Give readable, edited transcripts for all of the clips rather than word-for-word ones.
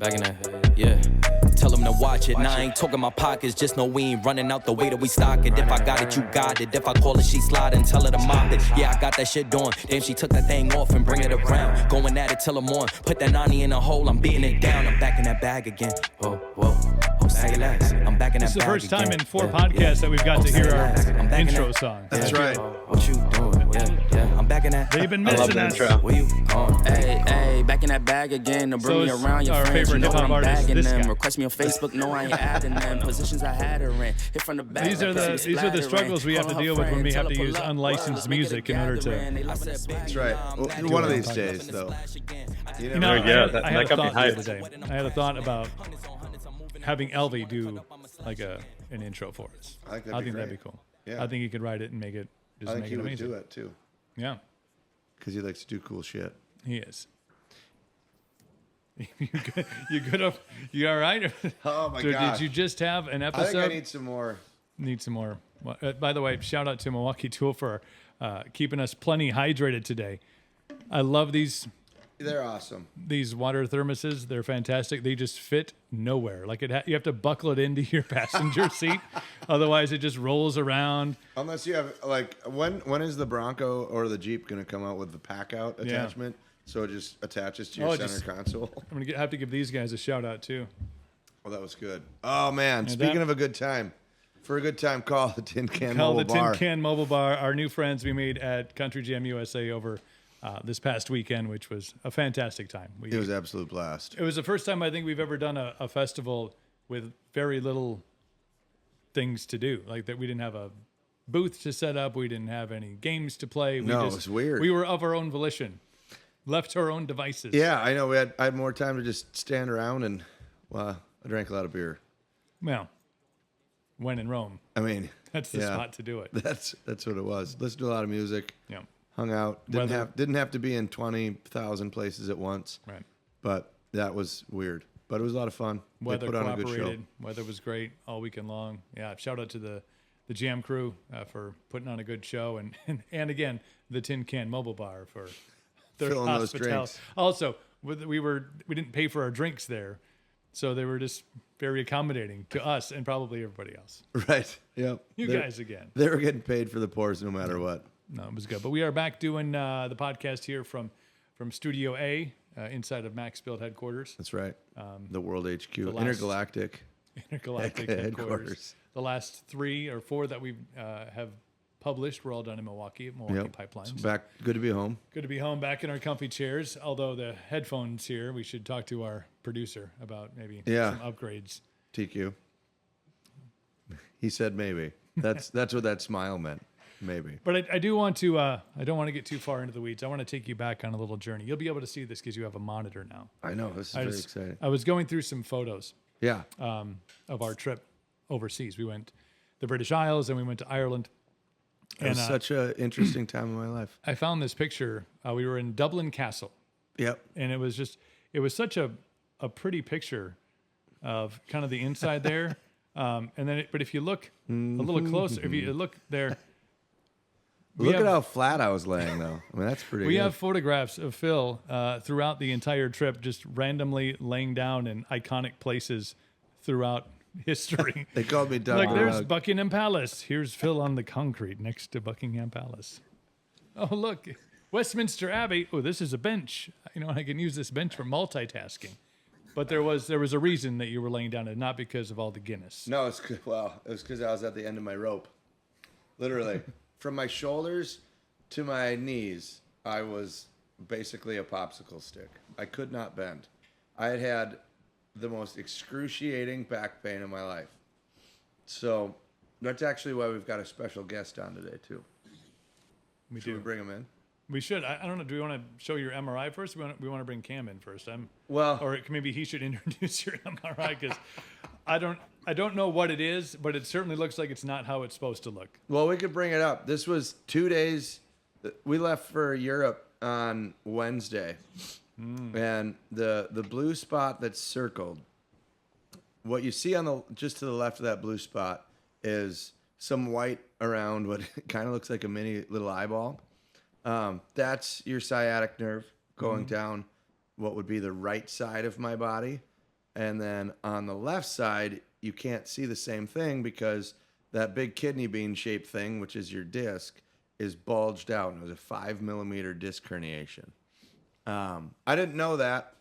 back in that, yeah. Tell them to watch it. Now I ain't talking my pockets, just know we ain't running out the way that we stock it. If I got it, you got it. If I call it, she sliding, tell her to mop it. Yeah, I got that shit doing. Damn, she took that thing off and bring it around. Going at it till I'm on. Put that 90 in a hole, I'm beating it down. I'm back in that bag again. Whoa, whoa. Oh, say less. I'm back in that bag again. This is the first time in 4 podcasts that we've got to hear our intro song. That's right. What you doing? Yeah. I'm back in that. They've been missing us. Where you going? Hey, back in that bag again. To bring me around your our friends. favorite You know hip-hop I'm artist, bagging this them. guy. Request me on Facebook. No, I ain't adding them. Positions I had her in. Hit from the back. These are the struggles we have to deal with when we have to use unlicensed music in order to. That's right. Well, one of these days, though. You know, I had a got me thought the hyped. other day. I had a thought about having Elvie do like an intro for us. I think that'd be cool. Yeah. I think he could write it and make it I think make he it would amazing. do it too, Yeah, because he likes to do cool shit. he is. You all right? Oh my Did god! you just have an I episode? think I need some more. Need some more. By the way, shout out to Milwaukee Tool for keeping us plenty hydrated today. I love these They're awesome. water thermoses. They're fantastic. They just fit nowhere. Like you have to buckle it into your passenger seat, otherwise it just rolls around. Unless you have like when is the Bronco or the Jeep going to come out with the pack out attachment? So it just attaches to your center console. I'm gonna have to give these guys a shout out too. Oh, that was good. Oh man! Speaking of a good time, for a good time, call the Tin Can Call Mobile the Bar. Tin Can Mobile Bar. Our new friends we made at Country Jam USA over this past weekend, which was a fantastic time. It was an absolute blast. It was the first time I think we've ever done a festival with very little things to do. Like that, we didn't have a booth to set up. We didn't have any games to play. It was weird. We were of our own volition, left to our own devices. Yeah, I know. I had more time to just stand around and, well, I drank a lot of beer. Well, when in Rome, I mean, that's the spot to do it. That's what it was. Listened to a lot of music. Yeah. Hung out. Didn't have to be in 20,000 places at once. Right. But that was weird. But it was a lot of fun. Weather they put on a good show. cooperated. Weather was great all weekend long. Yeah. Shout out to the Jam crew for putting on a good show, and again the Tin Can Mobile Bar for their Filling those hospitality. drinks. Also, we didn't pay for our drinks there, so they were just very accommodating to us and probably everybody else. Right. Yep. Guys again. They were getting paid for the pours no matter what. No, it was good. But we are back doing the podcast here from Studio A inside of Max-Bilt headquarters. That's right. The World HQ. last- Intergalactic headquarters. The last 3 or 4 that we have published were all done in Milwaukee Pipelines. So back. Good to be home. Good to be home, back in our comfy chairs. Although the headphones here, we should talk to our producer about maybe some upgrades. TQ. He said maybe. That's what that smile meant. Maybe. But I do want to, I don't want to get too far into the weeds. I want to take you back on a little journey. You'll be able to see this because you have a monitor now. I know. This is very exciting. I was going through some photos Yeah. of our trip overseas. We went the British Isles and we went to Ireland. It was such an interesting time in my life. I found this picture. We were in Dublin Castle. Yep. And it was such a pretty picture of kind of the inside there. But if you look a little closer, if you look there, Look at how flat I was laying, though. I mean, that's pretty we good. have photographs of Phil throughout the entire trip, just randomly laying down in iconic places throughout history. They called me Doug. Like there's Buckingham Palace. Here's Phil on the concrete next to Buckingham Palace. Oh, look, Westminster Abbey. Oh, this is a bench. You know, I can use this bench for multitasking. But there was a reason that you were laying down, and not because of all the Guinness. No, it was because I was at the end of my rope. Literally. From my shoulders to my knees, I was basically a popsicle stick. I could not bend. I had the most excruciating back pain in my life. So that's actually why we've got a special guest on today, too. Should we bring him in? We should. I don't know. Do we want to show your MRI first? We want to bring Cam in first. Or maybe he should introduce your MRI because I don't know what it is, but it certainly looks like it's not how it's supposed to look. Well, we could bring it up. This was 2 days. We left for Europe on Wednesday, and the blue spot that's circled. What you see on just to the left of that blue spot is some white around what kind of looks like a mini little eyeball. That's your sciatic nerve going down what would be the right side of my body. And then on the left side, you can't see the same thing because that big kidney bean shaped thing, which is your disc, is bulged out. And it was a 5 millimeter disc herniation. I didn't know that,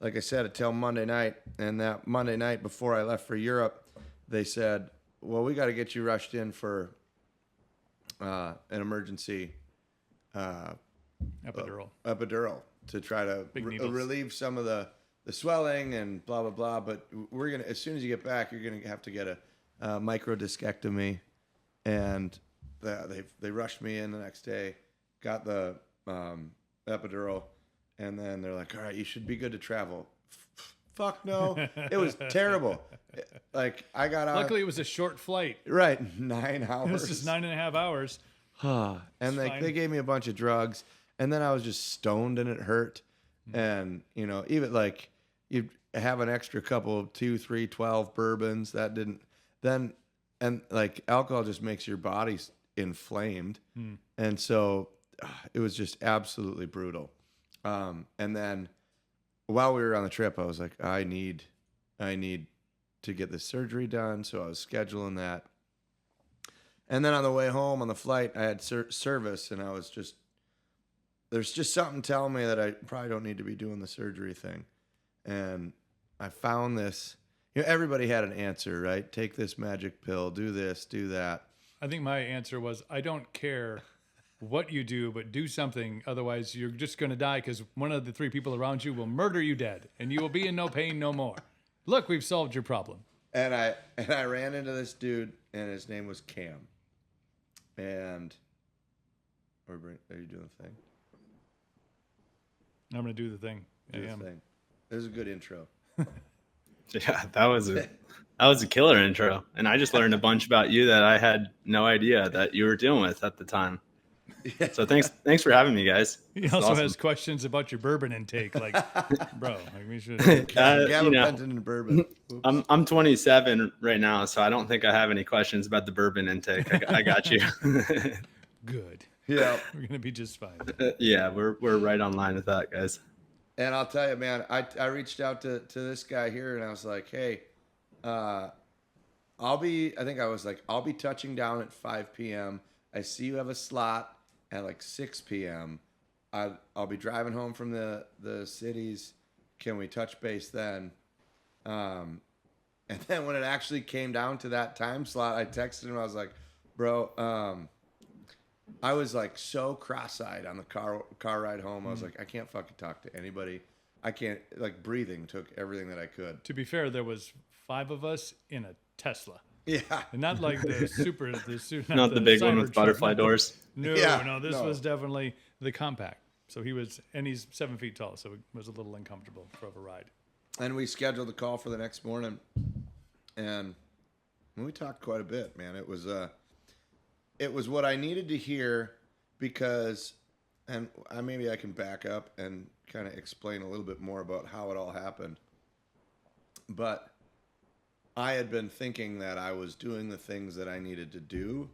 like I said, until Monday night. And that Monday night before I left for Europe, they said, well, we got to get you rushed in for an emergency epidural to try to relieve some of the swelling and blah, blah, blah. But we're going to, as soon as you get back, you're going to have to get a microdiscectomy. And they rushed me in the next day, got the epidural. And then they're like, all right, you should be good to travel. Fuck no. It was terrible. Like, I got out. Luckily, it was a short flight. Right. 9 hours. It was just 9.5 hours. And they gave me a bunch of drugs. And then I was just stoned and it hurt. And, you know, even like you have an extra couple of 2, 3, 12 bourbons. That didn't. Then, and like alcohol just makes your body inflamed. And so it was just absolutely brutal. And then while we were on the trip, I was like, I need to get this surgery done. So I was scheduling that. And then on the way home on the flight, I had service, and I was just, there's just something telling me that I probably don't need to be doing the surgery thing. And I found this, you know, everybody had an answer, right? Take this magic pill, do this, do that. I think my answer was, I don't care what you do, but do something. Otherwise, you're just going to die because one of the 3 people around you will murder you dead, and you will be in no pain no more. Look, we've solved your problem. And I ran into this dude, and his name was Cam. And are you doing the thing? I'm going to do the thing. Do the thing. It was a good intro. Yeah, that was a killer intro, and I just learned a bunch about you that I had no idea that you were dealing with at the time. So thanks for having me, guys. He also has questions about your bourbon intake, like, bro. Like we should. And bourbon. I'm 27 right now, so I don't think I have any questions about the bourbon intake. I got you. Good. Yeah, we're gonna be just fine. Yeah, we're right on line with that, guys. And I'll tell you, man, I reached out to this guy here, and I was like, hey, I'll be touching down at 5 p.m. I see you have a slot at like 6 p.m. I'll be driving home from the cities. Can we touch base then? And then when it actually came down to that time slot, I texted him. I was like, bro, I was like so cross-eyed on the car ride home. I was like, I can't fucking talk to anybody. I can't, like, breathing took everything that I could. To be fair, there was 5 of us in a Tesla. Yeah. And not like the not the big one with butterfly doors. No, this was definitely the compact. So he's 7 feet tall, so it was a little uncomfortable for a ride. And we scheduled the call for the next morning, and we talked quite a bit, man. It was what I needed to hear because, and maybe I can back up and kind of explain a little bit more about how it all happened. But I had been thinking that I was doing the things that I needed to do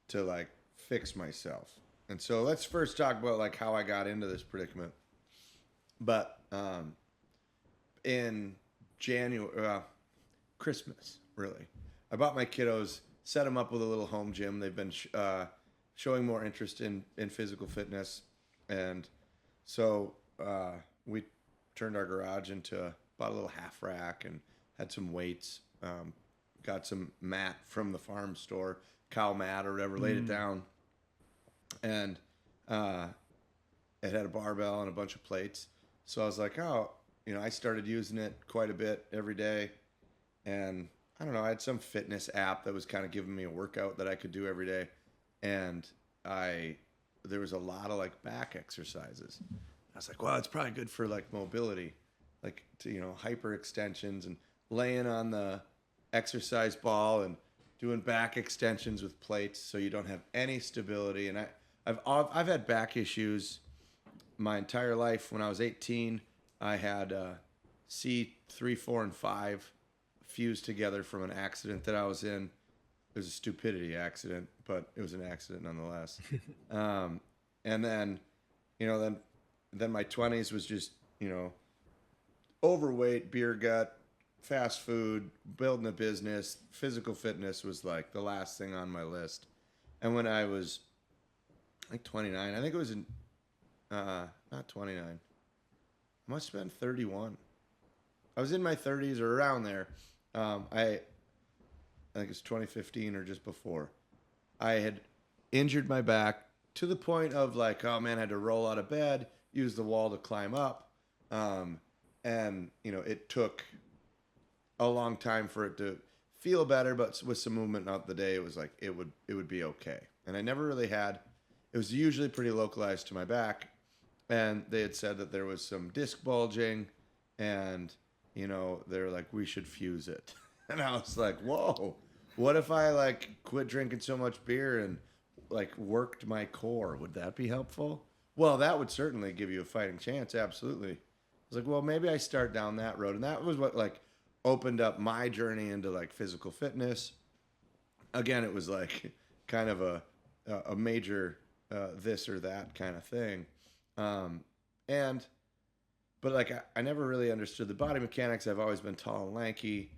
to like fix myself. And so let's first talk about like how I got into this predicament. But in January, Christmas, really, I bought my kiddos, set them up with a little home gym. They've been showing more interest in physical fitness. And so we turned our garage bought a little half rack and had some weights. Got some mat from the farm store, cow mat or whatever, laid it down. And it had a barbell and a bunch of plates. So I was like, I started using it quite a bit every day. And I don't know, I had some fitness app that was kind of giving me a workout that I could do every day. And there was a lot of like back exercises. I was like, well, it's probably good for like mobility, like to, hyper extensions and laying on the exercise ball and doing back extensions with plates so you don't have any stability. And I've had back issues my entire life. When I was 18, I had C3, 4, and 5 fused together from an accident that I was in. It was a stupidity accident, but it was an accident nonetheless. And then, then my 20s was just, overweight, beer gut, fast food, building a business, physical fitness was like the last thing on my list. And when I was like 29, I think it was in, not 29. I must have been 31. I was in my 30s or around there. I think it's 2015 or just before. I had injured my back to the point of like, oh man, I had to roll out of bed, use the wall to climb up. And, you know, it took a long time for it to feel better, but with some movement out the day, it was like, it would be okay. And I never really had, it was usually pretty localized to my back. And they had said that there was some disc bulging and, you know, they were like, we should fuse it. And I was like, whoa, what if I like quit drinking so much beer and like worked my core? Would that be helpful? Well, that would certainly give you a fighting chance. Absolutely. I was like, well, maybe I start down that road. And that was what like opened up my journey into like physical fitness. Again, it was like kind of a major this or that kind of thing. But like I never really understood the body mechanics. I've always been tall and lanky.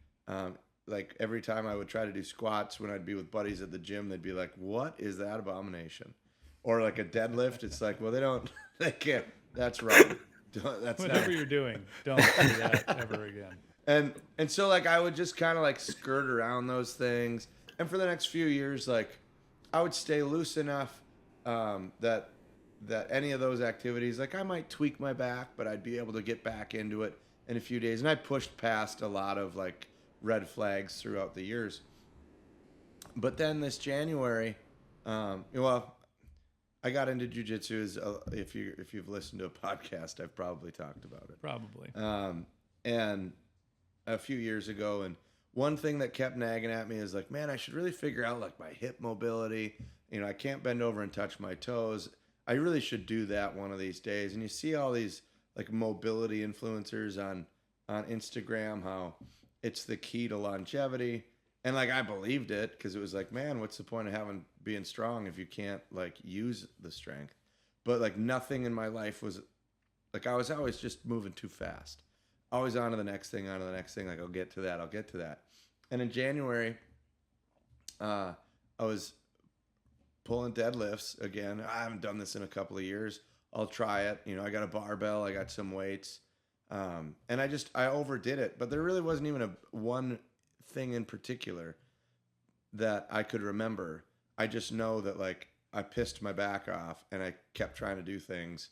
Like every time I would try to do squats when I'd be with buddies at the gym, they'd be like, what is that abomination? Or like a deadlift, it's like, well, they can't. That's right. Whatever you're doing, don't do that ever again. And so like I would just kind of like skirt around those things. And for the next few years, like I would stay loose enough that any of those activities, like I might tweak my back, but I'd be able to get back into it in a few days. And I pushed past a lot of like red flags throughout the years. But then this January, well, I got into jiu-jitsu. If you've listened to a podcast, I've probably talked about it. Probably. And a few years ago, and one thing that kept nagging at me is like, man, I should really figure out like my hip mobility. You know, I can't bend over and touch my toes. I really should do that one of these days. And you see all these like mobility influencers on Instagram, how it's the key to longevity. And like I believed it because it was like, man, what's the point of being strong if you can't like use the strength? But like nothing in my life was like, I was always just moving too fast. Always on to the next thing. Like I'll get to that. And in January, I was pulling deadlifts again. I haven't done this in a couple of years. I'll try it. You know, I got a barbell, I got some weights. And I overdid it, but there really wasn't even one thing in particular that I could remember. I just know that like I pissed my back off and I kept trying to do things.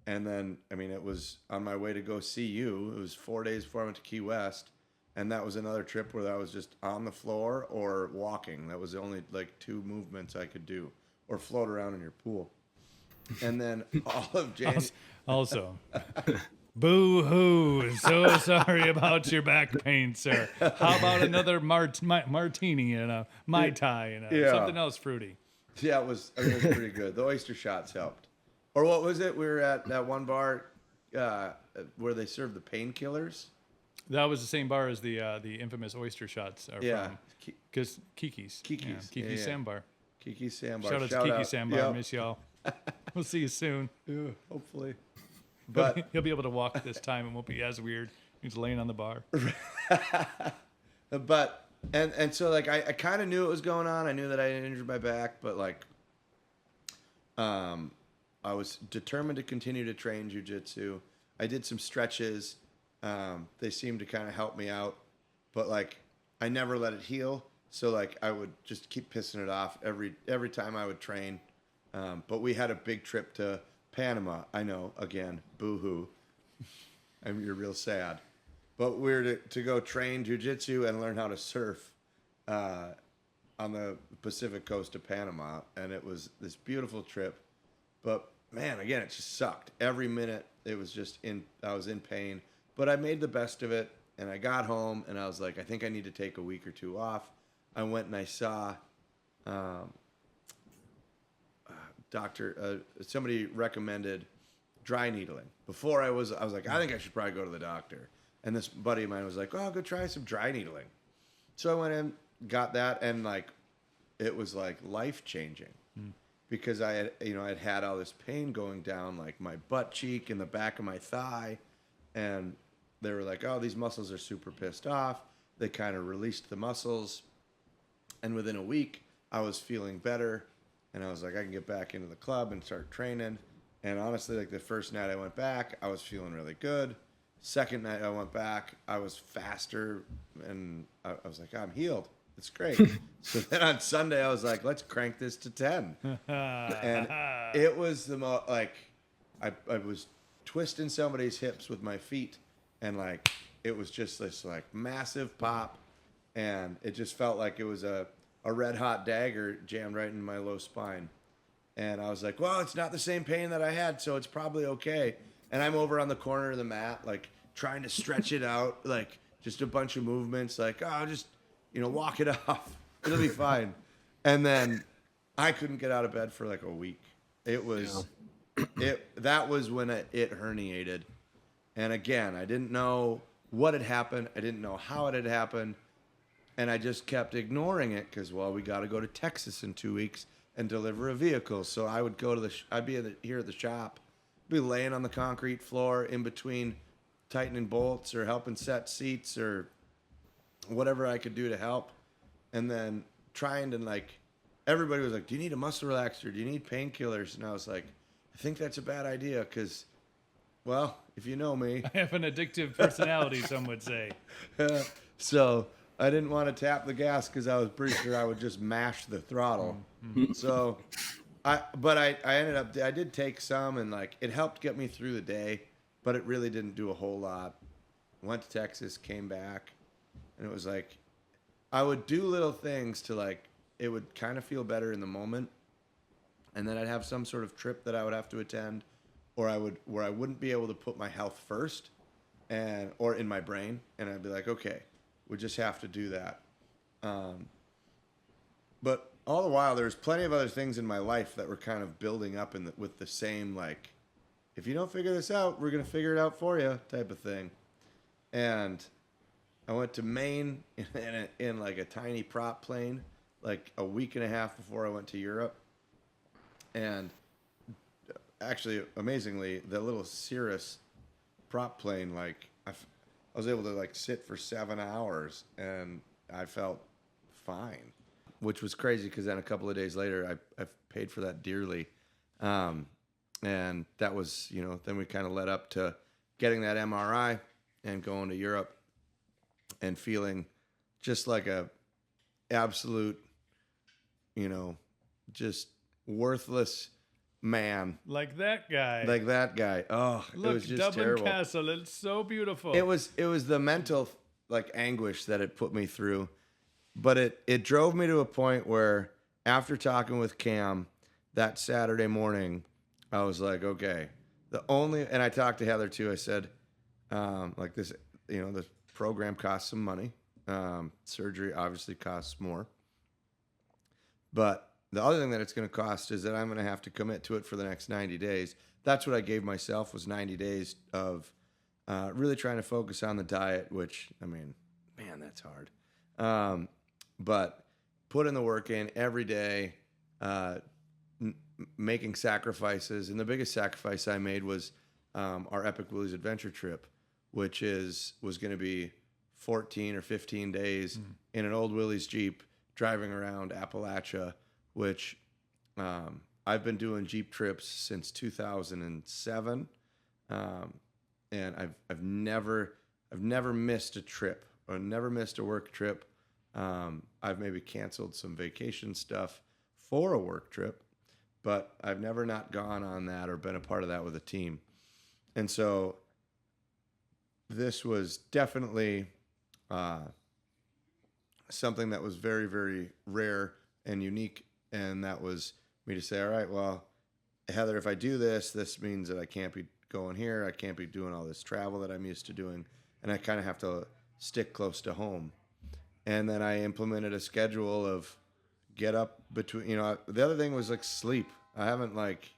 And then, I mean, it was on my way to go see you. It was 4 days before I went to Key West. And that was another trip where I was just on the floor or walking. That was the only like two movements I could do, or float around in your pool. And then all of January. Also, boo-hoo. So sorry about your back pain, sir. How about another martini and a Mai Tai and something else fruity? Yeah, it was pretty good. The oyster shots helped. Or what was it? We were at that one bar where they served the painkillers. That was the same bar as the infamous oyster shots are from. Because Kiki's. Kiki's. Yeah, Kiki's Sandbar. Kiki's Sandbar. Shout out to Kiki's Sandbar. Yep. Miss y'all. We'll see you soon. Yeah, hopefully. But He'll be able to walk this time and won't be as weird. He's laying on the bar. But and so like I kind of knew it was going on. I knew that I had injured my back, but like I was determined to continue to train jiu-jitsu. I did some stretches. They seemed to kind of help me out, but like I never let it heal. So like I would just keep pissing it off every time I would train. But we had a big trip to Panama. I know, again, boo-hoo. You're real sad. But we were to go train jiu-jitsu and learn how to surf on the Pacific coast of Panama. And it was this beautiful trip. But man, again, it just sucked. Every minute it was I was in pain. But I made the best of it. And I got home and I was like, I think I need to take a week or two off. I went and I saw somebody recommended dry needling. Before I was like, I think I should probably go to the doctor. And this buddy of mine was like, oh, go try some dry needling. So I went in, got that, and like, it was like life changing because I had all this pain going down like my butt cheek and the back of my thigh, and they were like, oh, these muscles are super pissed off. They kind of released the muscles. And within a week, I was feeling better. And I was like, I can get back into the club and start training. And honestly, like the first night I went back, I was feeling really good. Second night I went back, I was faster. And I was like, I'm healed. It's great. So then on Sunday, I was like, let's crank this to 10. And it was the most, like, I was twisting somebody's hips with my feet. And, like, it was just this, like, massive pop. And it just felt like it was a red hot dagger jammed right in my low spine. And I was like, well, it's not the same pain that I had, so it's probably okay. And I'm over on the corner of the mat, like, trying to stretch it out, like, just a bunch of movements, like, oh, just, walk it off. It'll be fine. And then I couldn't get out of bed for like a week. It was, that was when it herniated. And again, I didn't know what had happened. I didn't know how it had happened. And I just kept ignoring it because, well, we got to go to Texas in 2 weeks and deliver a vehicle. So I would go to I'd be here at the shop, be laying on the concrete floor in between tightening bolts or helping set seats or whatever I could do to help. And then trying to, like, everybody was like, do you need a muscle relaxer? Do you need painkillers? And I was like, I think that's a bad idea because, well, if you know me. I have an addictive personality, some would say. So I didn't want to tap the gas because I was pretty sure I would just mash the throttle. Mm-hmm. So I ended up, I did take some and, like, it helped get me through the day, but it really didn't do a whole lot. Went to Texas, came back. And it was like, I would do little things to, like, it would kind of feel better in the moment. And then I'd have some sort of trip that I would have to attend, or where I wouldn't be able to put my health first or in my brain. And I'd be like, okay, we just have to do that. But all the while, there's plenty of other things in my life that were kind of building up with the same, like, if you don't figure this out, we're going to figure it out for you type of thing. And I went to Maine in like a tiny prop plane, like a week and a half before I went to Europe. And actually, amazingly, the little Cirrus prop plane, like I was able to, like, sit for 7 hours and I felt fine, which was crazy because then a couple of days later, I paid for that dearly. And that was, then we kind of led up to getting that MRI and going to Europe. And feeling just like a absolute, just worthless man. Like that guy. Oh, look, it was just Dublin terrible. Castle. It's so beautiful. It was the mental, like, anguish that it put me through. But it drove me to a point where after talking with Cam that Saturday morning, I was like, okay, and I talked to Heather too. I said, like, this, this program costs some money. Surgery obviously costs more. But the other thing that it's going to cost is that I'm going to have to commit to it for the next 90 days. That's what I gave myself, was 90 days of really trying to focus on the diet, which, I mean, man, that's hard. But putting the work in every day, making sacrifices. And the biggest sacrifice I made was our Epic Willie's Adventure trip, which was going to be 14 or 15 days in an old Willie's Jeep driving around Appalachia, which I've been doing Jeep trips since 2007. And I've never missed a trip or never missed a work trip. I've maybe canceled some vacation stuff for a work trip, but I've never not gone on that or been a part of that with a team. And so this was definitely something that was very, very rare and unique. And that was me to say, all right, well, Heather, if I do this, this means that I can't be going here. I can't be doing all this travel that I'm used to doing. And I kind of have to stick close to home. And then I implemented a schedule of get up between, the other thing was, like, sleep. I haven't, like,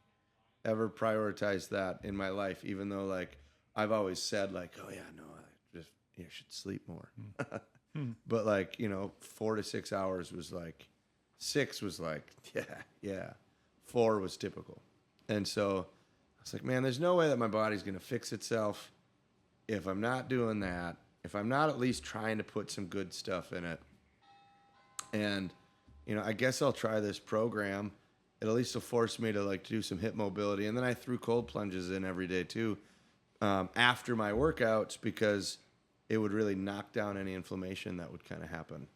ever prioritized that in my life, even though, like, I've always said, like, oh yeah, no, I just, should sleep more. But, like, 4 to 6 hours was like, 6 was like, yeah. 4 was typical. And so I was like, man, there's no way that my body's going to fix itself if I'm not doing that, if I'm not at least trying to put some good stuff in it, and, you know, I guess I'll try this program. It at least will force me to like do some hip mobility. And then I threw cold plunges in every day too, after my workouts, because it would really knock down any inflammation that would kind of happen.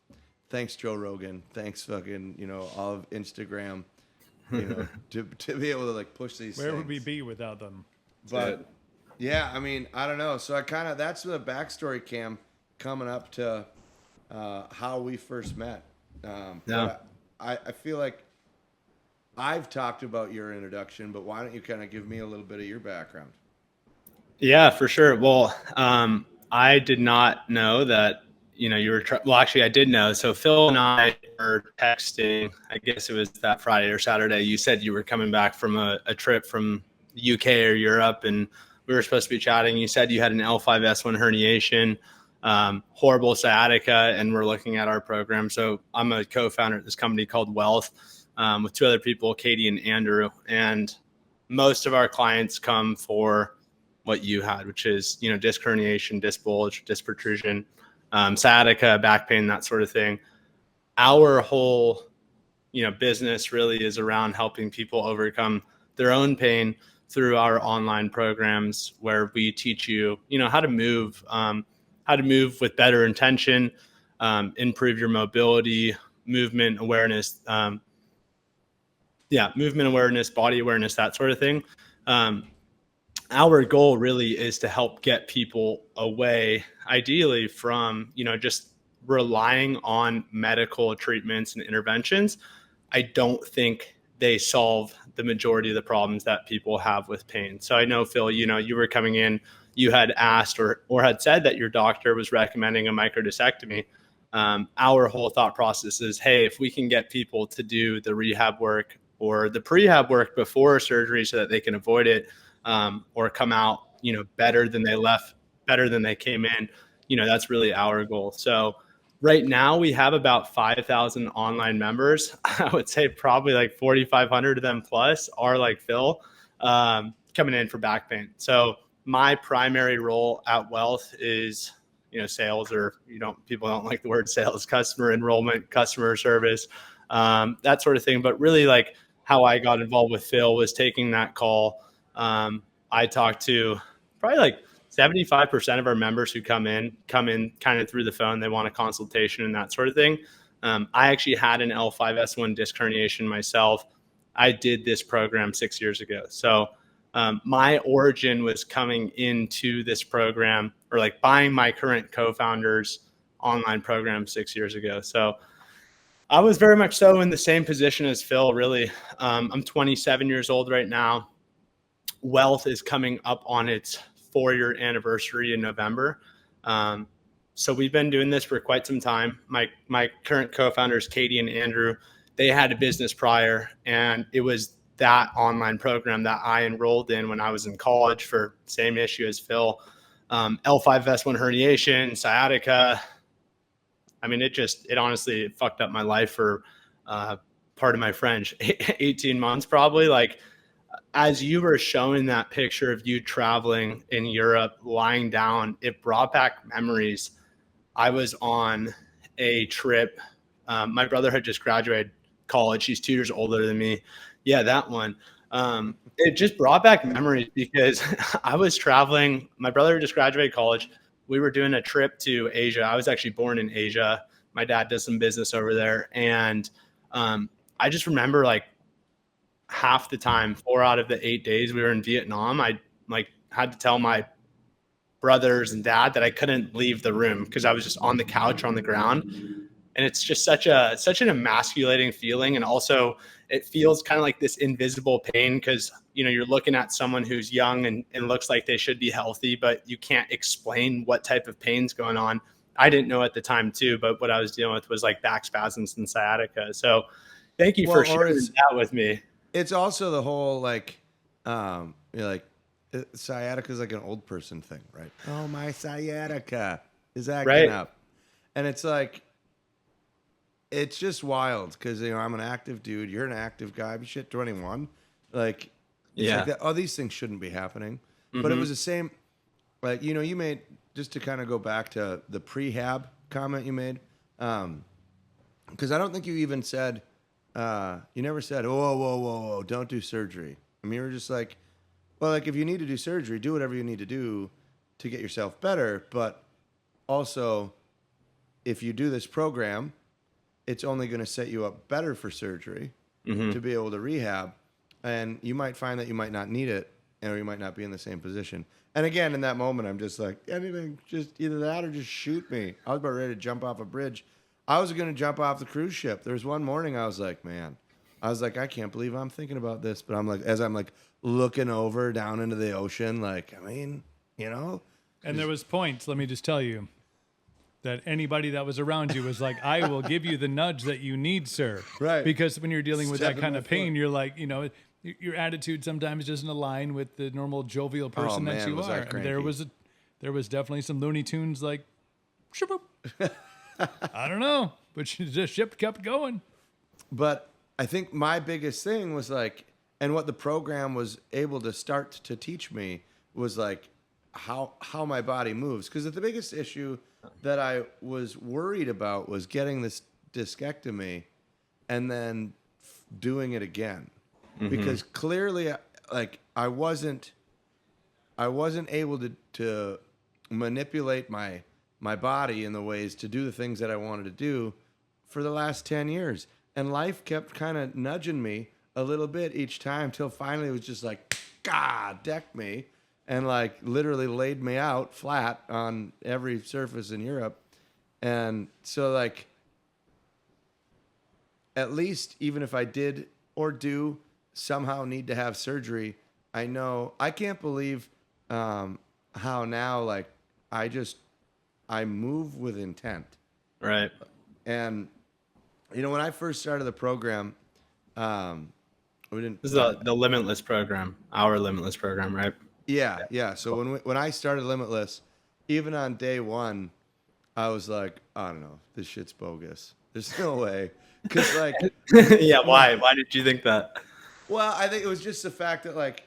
Thanks, Joe Rogan. Thanks, fucking, you know, all of Instagram, you know, to be able to like push these Where things. would we be without them? But yeah, I mean, I don't know. So I kind of, that's the backstory, Cam, coming up to how we first met. But I feel like I've talked about your introduction, but why don't you kind of give me a little bit of your background? Yeah, for sure. Well, I did not know that, you know, you were, well, actually I did know. So Phil and I were texting, I guess it was that Friday or Saturday. You said you were coming back from a trip from the UK or Europe, and we were supposed to be chatting. You said you had an L5S1 herniation, horrible sciatica, and we're looking at our program. So I'm a co-founder at this company called Wealth, with two other people, Katie and Andrew. And most of our clients come for what you had, which is, you know, disc herniation, disc bulge, disc protrusion, sciatica, back pain, that sort of thing. Our whole, you know, business really is around helping people overcome their own pain through our online programs, where we teach you, you know, how to move with better intention, improve your mobility, movement awareness, movement awareness, body awareness, that sort of thing. Our goal really is to help get people away, ideally, from, you know, just relying on medical treatments and interventions. I don't think they solve the majority of the problems that people have with pain. So I know, Phil, you know, you were coming in, you had asked or had said that your doctor was recommending a microdiscectomy. Our whole thought process is, hey, if we can get people to do the rehab work or the prehab work before surgery so that they can avoid it, or come out, you know, better than they left, better than they came in, you know, that's really our goal. So right now we have about 5,000 online members. I would say probably like 4,500 of them plus are like Phil, coming in for back pain. So my primary role at Wealth is, you know, sales, or, you know, people don't like the word sales, customer enrollment, customer service, that sort of thing. But really, like, how I got involved with Phil was taking that call. I talked to probably like 75% of our members who come in kind of through the phone. They want a consultation and that sort of thing. I actually had an L5S1 disc herniation myself. I did this program 6 years ago. So my origin was coming into this program, or like buying my current co-founder's online program 6 years ago. So I was very much so in the same position as Phil, really. I'm 27 years old right now. Wealth is coming up on its 4-year anniversary in November. So we've been doing this for quite some time. My current co-founders, Katie and Andrew, they had a business prior, and it was that online program that I enrolled in when I was in college for same issue as Phil. L5S1 herniation, sciatica. I mean, it honestly fucked up my life for, part of my French, 18 months probably. Like, as you were showing that picture of you traveling in Europe, lying down, it brought back memories. I was on a trip. My brother had just graduated college. He's 2 years older than me. Yeah, that one. It just brought back memories because I was traveling. My brother just graduated college. We were doing a trip to Asia. I was actually born in Asia. My dad does some business over there. And I just remember, like, half the time, 4 out of the 8 days we were in Vietnam, I like had to tell my brothers and dad that I couldn't leave the room because I was just on the couch on the ground. And it's just such an emasculating feeling. And also it feels kind of like this invisible pain because, you know, you're looking at someone who's young and looks like they should be healthy, but you can't explain what type of pain's going on. I didn't know at the time too, but what I was dealing with was like back spasms and sciatica. So thank you for sharing that with me. It's also the whole, like, you're like, sciatica is like an old person thing, right? Oh, my sciatica is acting up. And it's like, it's just wild because, you know, I'm an active dude. You're an active guy. But shit, 21. Like, it's like that, oh, these things shouldn't be happening. Mm-hmm. But it was the same. like, you know, you made, just to kind of go back to the prehab comment you made, because I don't think you even said, you never said, whoa, don't do surgery. I mean, you were just like, well, like if you need to do surgery, do whatever you need to do to get yourself better. But also, if you do this program, it's only going to set you up better for surgery to be able to rehab. And you might find that you might not need it, or you might not be in the same position. And again, in that moment, I'm just like, anything, just either that or just shoot me. I was about ready to jump off a bridge. I was going to jump off the cruise ship. There was one morning I was like, man, I can't believe I'm thinking about this. But I'm like, as I'm like looking over down into the ocean, like, I mean, you know. And there was points, let me just tell you, that anybody that was around you was like, I will give you the nudge that you need, sir. Right. Because when you're dealing with Step that kind in of my pain, foot. you're like, you know, your attitude sometimes doesn't align with the normal jovial person that man, you was I are. And there cranky. was definitely some Looney Tunes like, ship-up. I don't know, but the ship kept going. But I think my biggest thing was like, and what the program was able to start to teach me was like how my body moves. Because the biggest issue that I was worried about was getting this discectomy and then doing it again. Because clearly, like I wasn't able to manipulate my body in the ways to do the things that I wanted to do for the last 10 years. And life kept kind of nudging me a little bit each time till finally it was just like, God, decked me and like literally laid me out flat on every surface in Europe. And so like, at least even if I did or do somehow need to have surgery, I know I can't believe how now like I move with intent. Right. And you know, when I first started the program, we didn't. This is the Limitless program, our Limitless program, right? Yeah. So when I started Limitless, even on day one, I was like, I don't know, this shit's bogus. There's no way, because like, Yeah. Why? Why did you think that? well, I think it was just the fact that like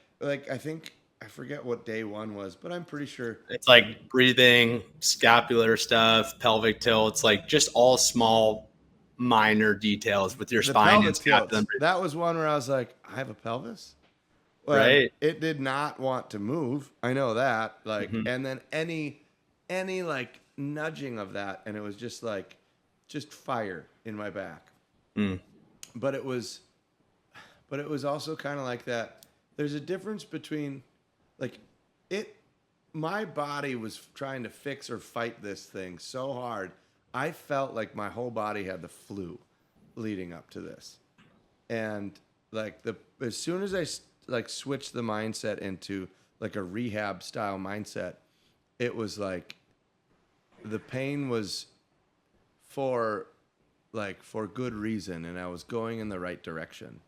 I forget what day one was, but I'm pretty sure It's like breathing, scapular stuff, pelvic tilts, like just all small, minor details with your the spine and pelvic scapula. tilts. That was one where I was like, I have a pelvis. Well, Right. It did not want to move. I know that. Like, Mm-hmm. and then any like nudging of that, and it was just like, just fire in my back. But it was also kind of like that. There's a difference between, like, my body was trying to fix or fight this thing so hard. I felt like my whole body had the flu leading up to this. And like as soon as I like switched the mindset into like a rehab style mindset, it was like the pain was for good reason, and I was going in the right direction.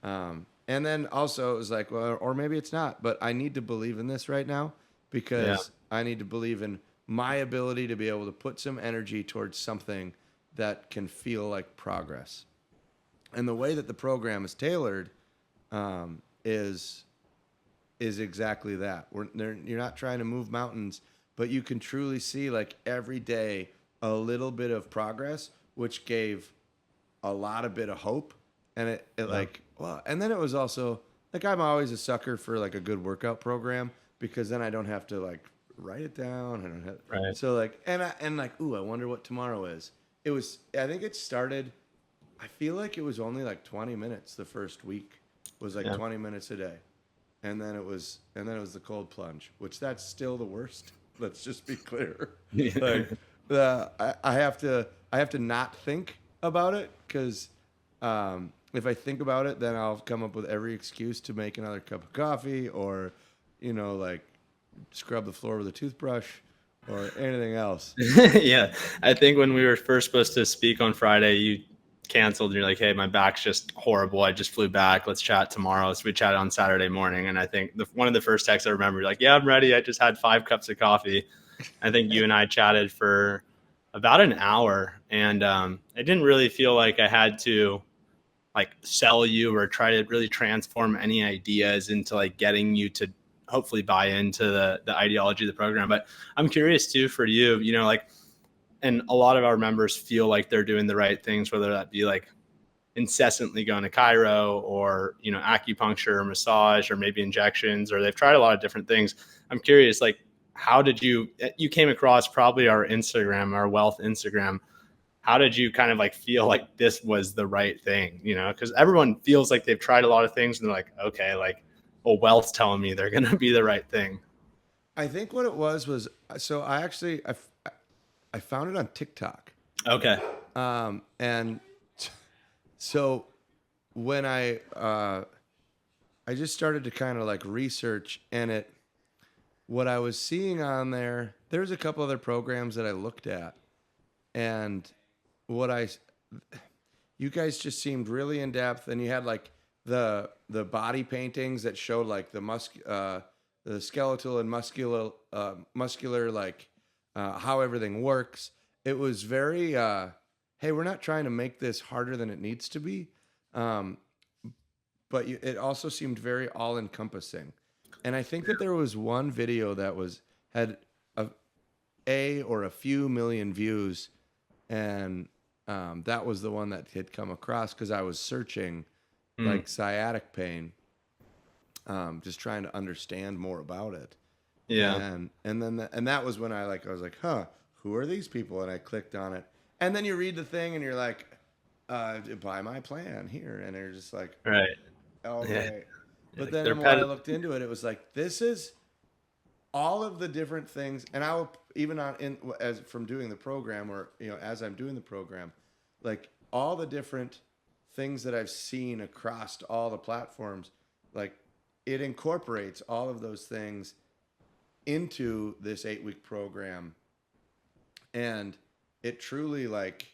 And then also it was like, well, or maybe it's not, but I need to believe in this right now because I need to believe in my ability to be able to put some energy towards something that can feel like progress. And the way that the program is tailored is exactly that. You're not trying to move mountains, but you can truly see like every day a little bit of progress, which gave a lot of bit of hope. And it like, well, and then it was also like, I'm always a sucker for like a good workout program because then I don't have to like write it down. I don't have, Right. So like, and like, ooh, I wonder what tomorrow is. I think it started, I feel like it was only like 20 minutes the first week was like 20 minutes a day. And then it was the cold plunge, which that's still the worst. Let's just be clear. Like I have to not think about it because if I think about it, then I'll come up with every excuse to make another cup of coffee or, you know, like scrub the floor with a toothbrush or anything else. Yeah. I think when we were first supposed to speak on Friday, you canceled and you're like, hey, my back's just horrible. I just flew back. Let's chat tomorrow. So we chatted on Saturday morning. And I think one of the first texts I remember, you're like, yeah, I'm ready. I just had 5 cups of coffee. I think you and I chatted for about an hour. And I didn't really feel like I had to like sell you or try to really transform any ideas into like getting you to hopefully buy into the ideology of the program. But I'm curious too for you, you know, like, and a lot of our members feel like they're doing the right things, whether that be like incessantly going to Cairo or, you know, acupuncture or massage or maybe injections, or they've tried a lot of different things. I'm curious, like, how did you came across probably our Instagram, our wealth Instagram. How did you kind of like feel like this was the right thing? You know, because everyone feels like they've tried a lot of things and they're like, okay, like, well, wealth's telling me they're going to be the right thing. I think what it was so I found it on TikTok. Okay. And so when I just started to kind of like research, and what I was seeing on there's a couple other programs that I looked at, and you guys just seemed really in depth, and you had like the body paintings that showed like the skeletal and muscular like how everything works. It was very hey, we're not trying to make this harder than it needs to be, but it also seemed very all encompassing. And I think that there was one video that had a few million views, and that was the one that had come across because I was searching like sciatic pain, just trying to understand more about it. Yeah. And that was when I was like, huh, who are these people? And I clicked on it, and then you read the thing, and you're like, buy my plan here, and they're just like, right. okay. Yeah. But Like then the more I looked into it, it was like, this is all of the different things. And I will, even as from doing the program, or, you know, as I'm doing the program, like all the different things that I've seen across all the platforms, like it incorporates all of those things into this 8-week program. And it truly like,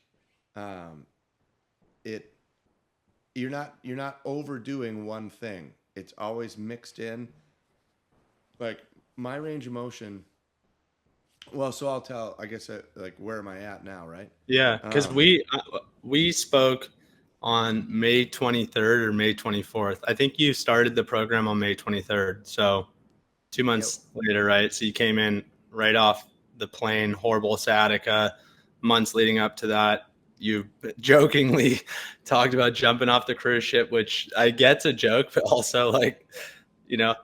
you're not overdoing one thing. It's always mixed in. Like my range of motion. Well, so I'll tell, I guess, like, where am I at now, right? Yeah, because we spoke on May 23rd or May 24th. I think you started the program on May 23rd. So 2 months later, right? So you came in right off the plane, horrible sciatica. Months leading up to that, you jokingly talked about jumping off the cruise ship, which I get's a joke, but also like, you know,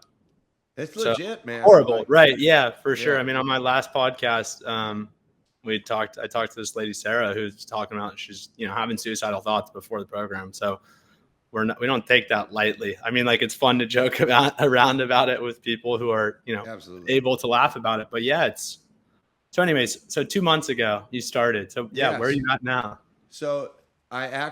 It's so legit, man. horrible. Like, Right. Yeah, for sure. yeah. I mean, on my last podcast, I talked to this lady, Sarah, who's talking about, she's, you know, having suicidal thoughts before the program. So we don't take that lightly. I mean, like, it's fun to joke around about it with people who are, you know, Absolutely. able to laugh about it. But yeah, so anyways, so 2 months ago you started. So yeah, Yes. where are you at now? So I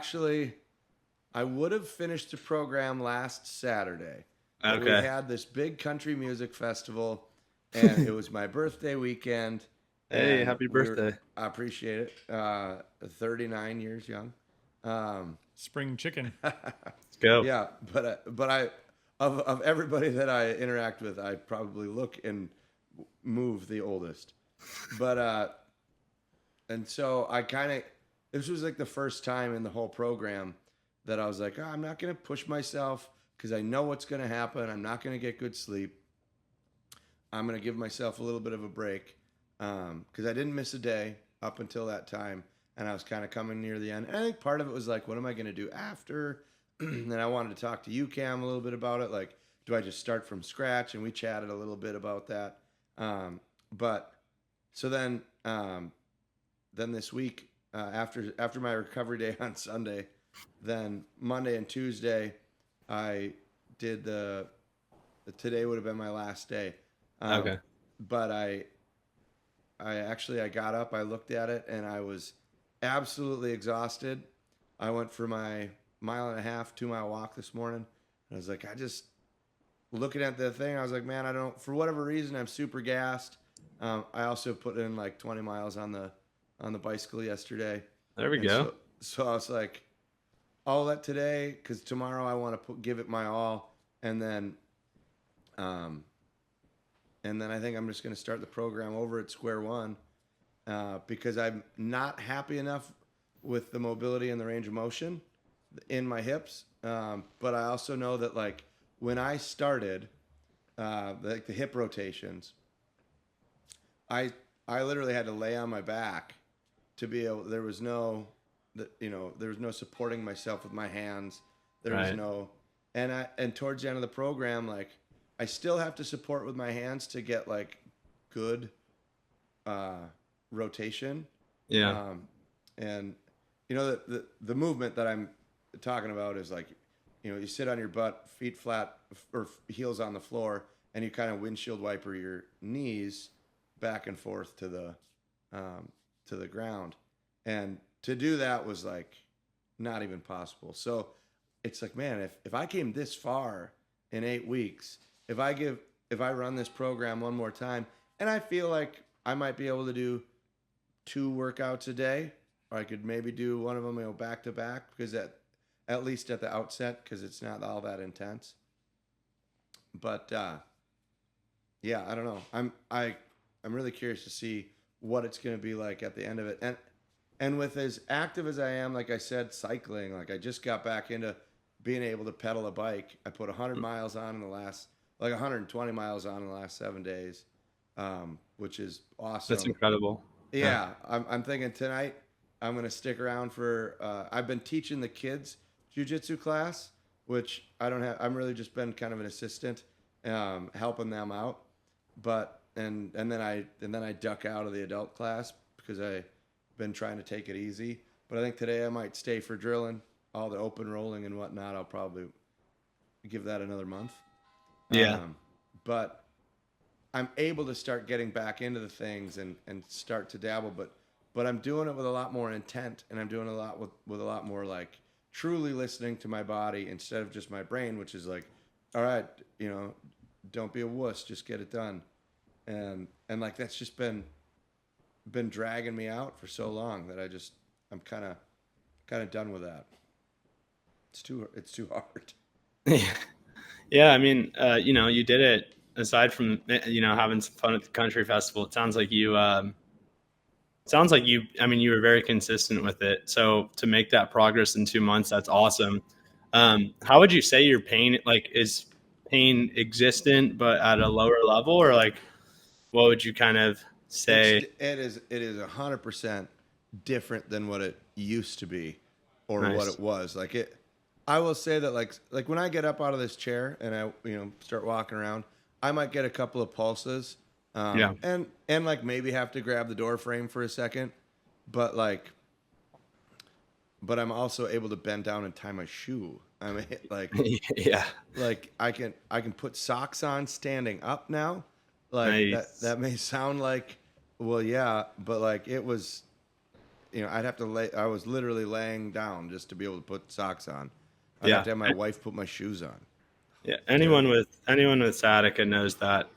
would have finished the program last Saturday. But we Okay. had this big country music festival, and it was my birthday weekend. Hey, and happy birthday. I appreciate it. 39 years young. Spring chicken. Let's go. Yeah, but I of everybody that I interact with, I probably look and move the oldest. But and so this was like the first time in the whole program that I was like, I'm not going to push myself because I know what's going to happen. I'm not going to get good sleep. I'm going to give myself a little bit of a break because I didn't miss a day up until that time, and I was kind of coming near the end. And I think part of it was like, what am I going to do after? And I wanted to talk to you, Cam, a little bit about it. Like, do I just start from scratch? And we chatted a little bit about that. But so then this week, after my recovery day on Sunday, then Monday and Tuesday, I did today would have been my last day. Okay. But I got up, I looked at it, and I was absolutely exhausted. I went for my 1.5 2-mile walk this morning. And I was like, looking at the thing, I was like, man, for whatever reason, I'm super gassed. I also put in like 20 miles on the bicycle yesterday. There we go. So I was like, I'll let today, because tomorrow I want to give it my all, and then I think I'm just going to start the program over at square one, because I'm not happy enough with the mobility and the range of motion in my hips. But I also know that, like, when I started, like the hip rotations, I literally had to lay on my back to be able. There was no supporting myself with my hands. There was Right. no, and towards the end of the program, like I still have to support with my hands to get like good rotation. Yeah. And the movement that I'm talking about is like, you sit on your butt, feet flat or heels on the floor, and you kind of windshield wiper your knees back and forth to the ground. And to do that was like not even possible. So it's like, man, if I came this far in 8 weeks, if I run this program one more time, and I feel like I might be able to do 2 workouts a day, or I could maybe do one of them, back to back, because at least at the outset, because it's not all that intense. But yeah, I don't know. I'm really curious to see what it's going to be like at the end of it. And with as active as I am, like I said, cycling, like I just got back into being able to pedal a bike. I put 100 miles on in the last, like 120 miles on in the last 7 days, which is awesome. That's incredible. Yeah, I'm thinking tonight I'm going to stick around for, I've been teaching the kids jiu-jitsu class, which I don't have, I'm really just been kind of an assistant, helping them out. But, and then I duck out of the adult class because I've been trying to take it easy. But I think today I might stay for drilling, all the open rolling and whatnot. I'll probably give that another month. Yeah. But I'm able to start getting back into the things and start to dabble, but I'm doing it with a lot more intent, and I'm doing a lot with a lot more like truly listening to my body instead of just my brain, which is like, all right, don't be a wuss, just get it done. And like that's just been dragging me out for so long that I'm kind of done with that. It's too hard. Yeah, I mean, you did it aside from, having some fun at the country festival. It sounds like you, you were very consistent with it. So to make that progress in 2 months, that's awesome. How would you say your pain, like, is pain existent, but at a lower level, or like, what would you kind of say? It is 100% different than what it used to be, or Nice. what it was. Like it, I will say that like when I get up out of this chair and I start walking around, I might get a couple of pulses, and like maybe have to grab the door frame for a second, but I'm also able to bend down and tie my shoe. I mean, like Yeah. like I can put socks on standing up now. Like Nice. that may sound like, well, yeah, but like it was, I'd have to I was literally laying down just to be able to put socks on. I'd have to have my wife put my shoes on. Yeah, anyone with sciatica knows that.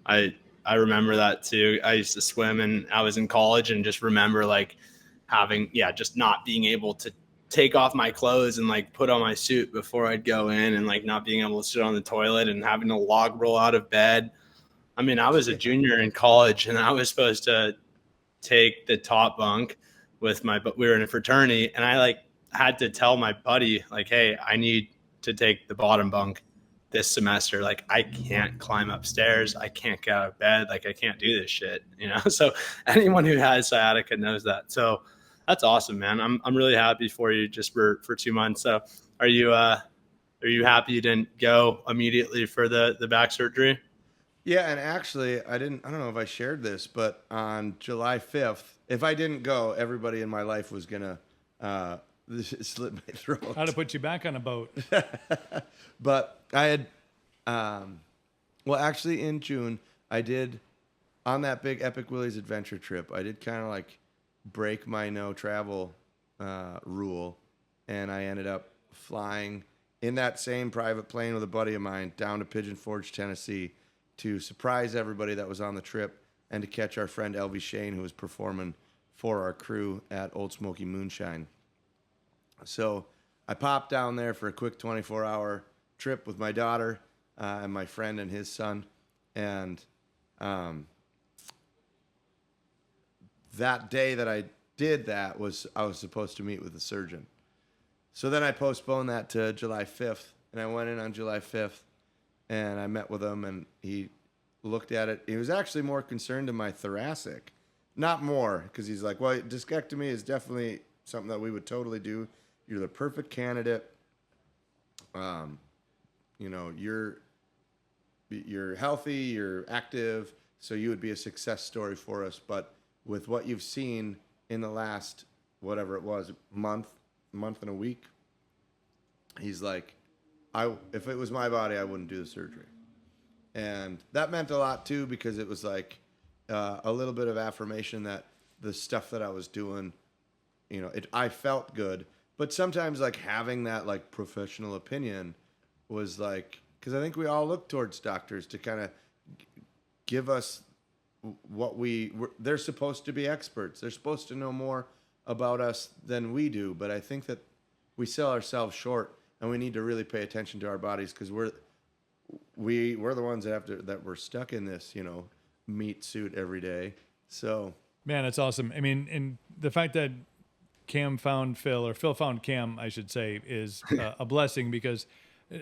I remember that too. I used to swim, and I was in college, and just remember like having just not being able to take off my clothes and like put on my suit before I'd go in, and like not being able to sit on the toilet and having to log roll out of bed. I mean, I was a junior in college, and I was supposed to take the top bunk but we were in a fraternity, and I like had to tell my buddy like, hey, I need to take the bottom bunk this semester. Like, I can't climb upstairs. I can't get out of bed. Like, I can't do this shit, So anyone who has sciatica knows that. So that's awesome, man. I'm really happy for you just for 2 months. So are you happy you didn't go immediately for the back surgery? Yeah, and actually, I don't know if I shared this, but on July 5th, if I didn't go, everybody in my life was gonna slit my throat. How to put you back on a boat. But I had, well, actually in June, I did, on that big Epic Willie's adventure trip, I did kind of like break my no travel rule, and I ended up flying in that same private plane with a buddy of mine down to Pigeon Forge, Tennessee, to surprise everybody that was on the trip and to catch our friend Elvie Shane, who was performing for our crew at Old Smoky Moonshine. So I popped down there for a quick 24-hour trip with my daughter and my friend and his son. And that day that I did that I was supposed to meet with the surgeon. So then I postponed that to July 5th, and I went in on July 5th. and I met with him, and he looked at it. He was actually more concerned in my thoracic, not more, because he's like, well, discectomy is definitely something that we would totally do. You're the perfect candidate. You know, you're healthy, you're active, so you would be a success story for us. But with what you've seen in the last, whatever it was, month and a week, he's like, if it was my body, I wouldn't do the surgery. And that meant a lot too, because it was like a little bit of affirmation that the stuff that I was doing, you know, I felt good. But sometimes like having that like professional opinion was like, because I think we all look towards doctors to kind of give us what they're supposed to be experts. They're supposed to know more about us than we do. But I think that we sell ourselves short, and we need to really pay attention to our bodies, because we're the ones that we're stuck in this, you know, meat suit every day. So, man, that's awesome. I mean, and the fact that Cam found Phil, or Phil found Cam, I should say, is a blessing, because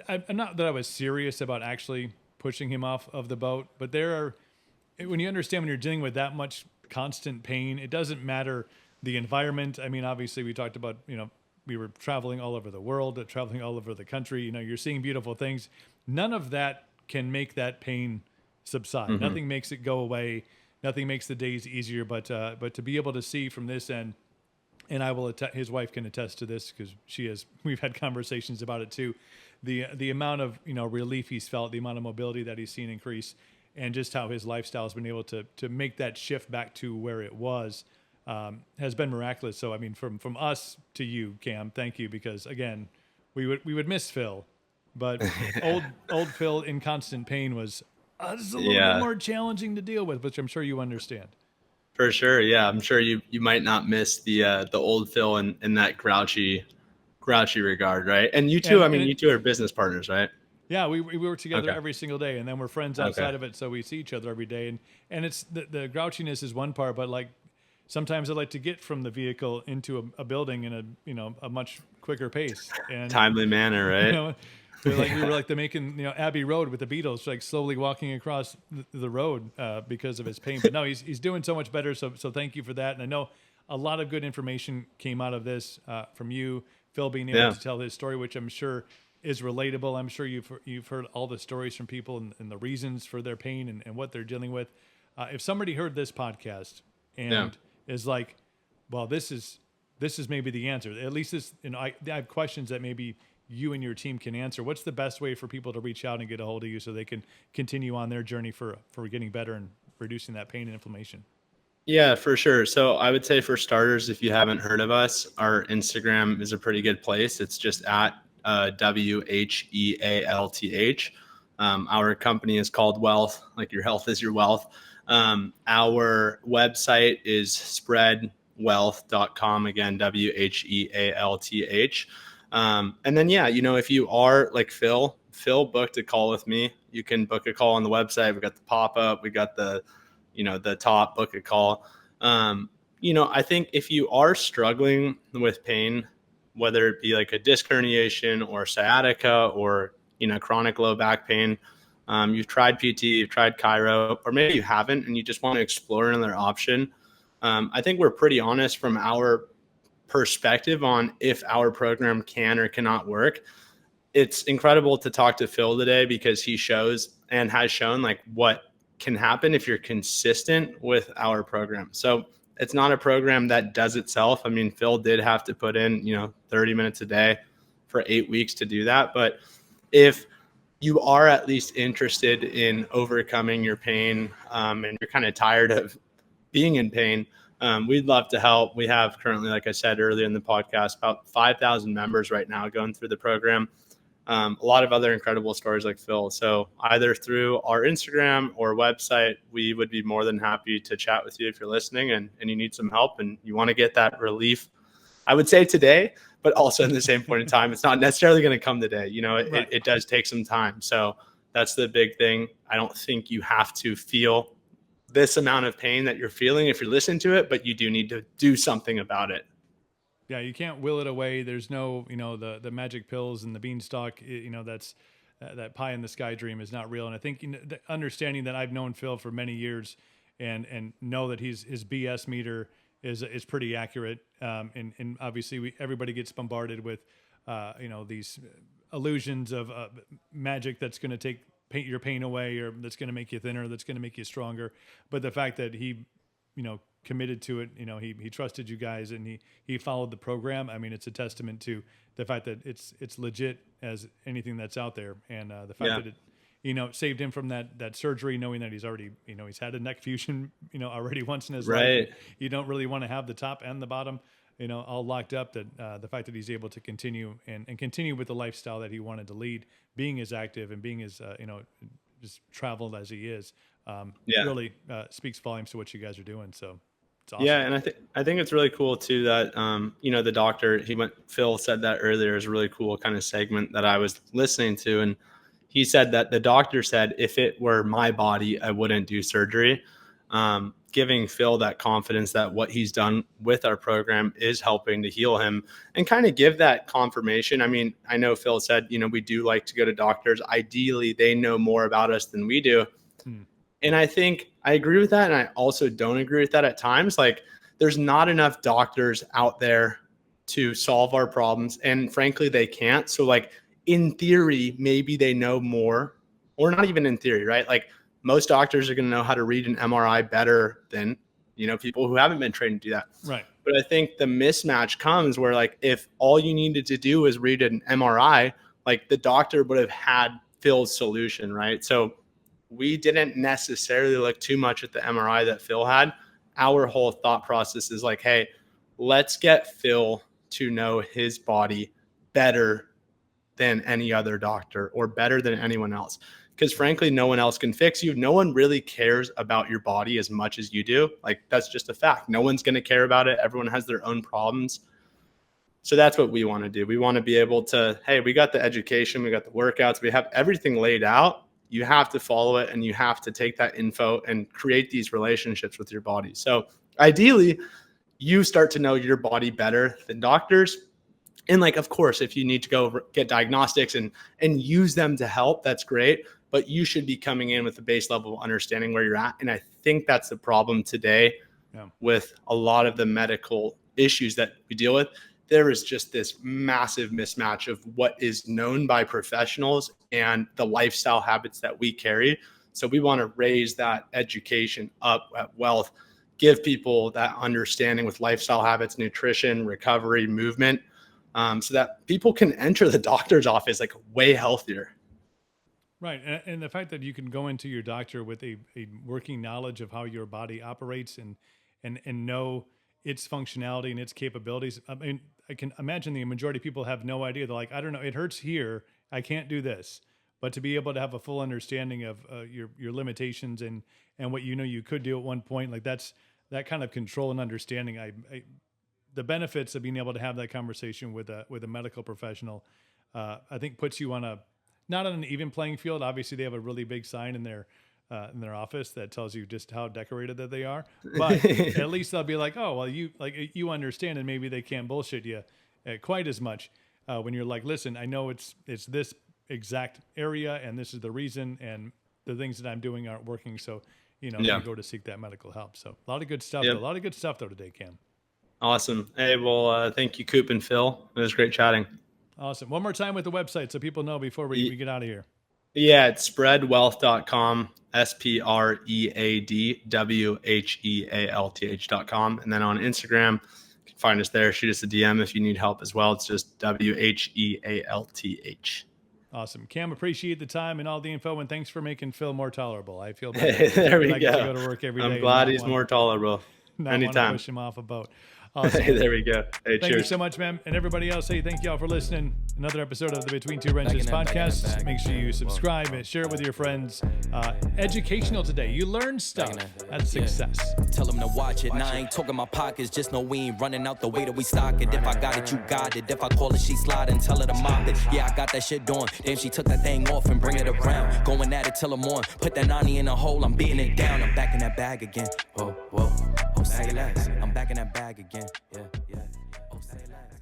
I'm not that I was serious about actually pushing him off of the boat, but when you understand when you're dealing with that much constant pain, it doesn't matter the environment. I mean, obviously we talked about, you know, we were traveling all over the world, traveling all over the country, you know, you're seeing beautiful things. None of that can make that pain subside. Mm-hmm. Nothing makes it go away. Nothing makes the days easier, but to be able to see from this end, and I will his wife can attest to this, because we've had conversations about it too. The amount of, you know, relief he's felt, the amount of mobility that he's seen increase, and just how his lifestyle has been able to make that shift back to where it was, has been miraculous. So, I mean, from us to you, Cam, thank you, because again, we would miss Phil, but old Phil in constant pain was just a little bit more challenging to deal with, which I'm sure you understand. For sure, yeah, I'm sure you might not miss the old Phil in that grouchy regard, right? And you two, you two are business partners, right? Yeah, we work together every single day, and then we're friends outside of it, so we see each other every day. And it's the grouchiness is one part, but like sometimes I like to get from the vehicle into a building in a much quicker pace and timely manner, right? You know, we were like the Macon, you know, Abbey Road with the Beatles, like slowly walking across the road because of his pain. But no, he's doing so much better. So thank you for that. And I know a lot of good information came out of this from you, Phil, being able to tell his story, which I'm sure is relatable. I'm sure you've heard all the stories from people and the reasons for their pain and what they're dealing with. If somebody heard this podcast and is like, well, this is maybe the answer. At least this, you know, I have questions that maybe you and your team can answer. What's the best way for people to reach out and get a hold of you so they can continue on their journey for getting better and reducing that pain and inflammation? Yeah, for sure. So I would say, for starters, if you haven't heard of us, our Instagram is a pretty good place. It's just at WHEALTH. Our company is called Wealth, like your health is your wealth. Our website is spreadwealth.com. Again, WHEALTH. And then, you know, if you are like Phil booked a call with me, you can book a call on the website. We got the pop-up, we got the top book a call. You know, I think if you are struggling with pain, whether it be like a disc herniation or sciatica or, you know, chronic low back pain, you've tried PT, you've tried chiro, or maybe you haven't, and you just want to explore another option. I think we're pretty honest from our perspective on if our program can or cannot work. It's incredible to talk to Phil today, because he shows and has shown like what can happen if you're consistent with our program. So it's not a program that does itself. I mean, Phil did have to put in, you know, 30 minutes a day for 8 weeks to do that. But if you are at least interested in overcoming your pain, and you're kind of tired of being in pain, we'd love to help. We have currently, like I said earlier in the podcast, about 5,000 members right now going through the program. A lot of other incredible stories like Phil. So either through our Instagram or website, we would be more than happy to chat with you if you're listening and you need some help and you want to get that relief. I would say today, but also in the same point in time, it's not necessarily going to come today. You know, it does take some time. So that's the big thing. I don't think you have to feel this amount of pain that you're feeling if you're listening to it, but you do need to do something about it. Yeah, you can't will it away. There's no, you know, the magic pills and the beanstalk, you know, that's that pie in the sky dream is not real. And I think the understanding that I've known Phil for many years and know that his BS meter is pretty accurate. And obviously everybody gets bombarded with, these illusions of magic that's going to paint your pain away, or that's going to make you thinner, that's going to make you stronger. But the fact that he, committed to it, he trusted you guys, and he followed the program. I mean, it's a testament to the fact that it's legit as anything that's out there. And the fact that it, saved him from that surgery, knowing that he's already, he's had a neck fusion, already once in his life. You don't really want to have the top and the bottom, all locked up. That the fact that he's able to continue and continue with the lifestyle that he wanted to lead, being as active and being as, just traveled as he is, really speaks volumes to what you guys are doing. So it's awesome. Yeah. And I think it's really cool too that, the doctor, Phil said that earlier, is a really cool kind of segment that I was listening to. And he said that the doctor said, if it were my body, I wouldn't do surgery. Giving Phil that confidence that what he's done with our program is helping to heal him, and kind of give that confirmation. I mean, I know Phil said, we do like to go to doctors. Ideally, they know more about us than we do. And I think I agree with that. And I also don't agree with that at times. Like, there's not enough doctors out there to solve our problems. And frankly, they can't. So like, in theory, maybe they know more, or not even in theory, right? Like, most doctors are going to know how to read an MRI better than, people who haven't been trained to do that. Right. But I think the mismatch comes where, like, if all you needed to do was read an MRI, like, the doctor would have had Phil's solution, right? So we didn't necessarily look too much at the MRI that Phil had. Our whole thought process is like, hey, let's get Phil to know his body better than any other doctor, or better than anyone else. Because frankly, no one else can fix you. No one really cares about your body as much as you do. Like, that's just a fact. No one's going to care about it. Everyone has their own problems. So that's what we want to do. We want to be able to, hey, we got the education, we got the workouts, we have everything laid out. You have to follow it, and you have to take that info and create these relationships with your body. So ideally, you start to know your body better than doctors. And like, of course, if you need to go get diagnostics and use them to help, that's great. But you should be coming in with a base level of understanding where you're at. And I think that's the problem today with a lot of the medical issues that we deal with. There is just this massive mismatch of what is known by professionals and the lifestyle habits that we carry. So we want to raise that education up at Wealth, give people that understanding with lifestyle habits, nutrition, recovery, movement, so that people can enter the doctor's office like way healthier. Right. And the fact that you can go into your doctor with a working knowledge of how your body operates and know its functionality and its capabilities. I mean, I can imagine the majority of people have no idea. They're like, I don't know, it hurts here, I can't do this. But to be able to have a full understanding of your limitations and what you could do at one point, like that kind of control and understanding, the benefits of being able to have that conversation with a medical professional, I think puts you not on an even playing field. Obviously, they have a really big sign in their office that tells you just how decorated that they are. But at least they'll be like, oh, well, you understand, and maybe they can't bullshit you quite as much when you're like, listen, I know it's this exact area, and this is the reason, and the things that I'm doing aren't working. So, you go to seek that medical help. So a lot of good stuff. Yep. A lot of good stuff though today, Cam. Awesome. Hey, well, thank you, Coop and Phil. It was great chatting. Awesome. One more time with the website so people know before we get out of here. Yeah, it's spreadwealth.com, SPREADWHEALTH.com. And then on Instagram, you can find us there. Shoot us a DM if you need help as well. It's just WHEALTH. Awesome. Cam, appreciate the time and all the info, and thanks for making Phil more tolerable. I feel better. There we I go. get to go to work every day. I'm glad he's more tolerable. Anytime. Push him off a boat. Awesome. There we go. Hey, thank you so much, man. And everybody else, hey, thank you all for listening. Another episode of the Between Two Wrenches podcast. Make sure you subscribe and share it with your friends. Educational today. You learn stuff. That's success. Tell them to watch it. Now I ain't talking my pockets. Just know we ain't running out the way that we stock it. If I got it, you got it. If I call it, she slide and tell her to mop it. Yeah, I got that shit doing. Damn, she took that thing off and bring it around. Going at it till I'm on. Put that 90 in a hole. I'm beating it down. I'm back in that bag again. Whoa, whoa. Oh, say less. I'm back in that bag again. Yeah. Oh, say less.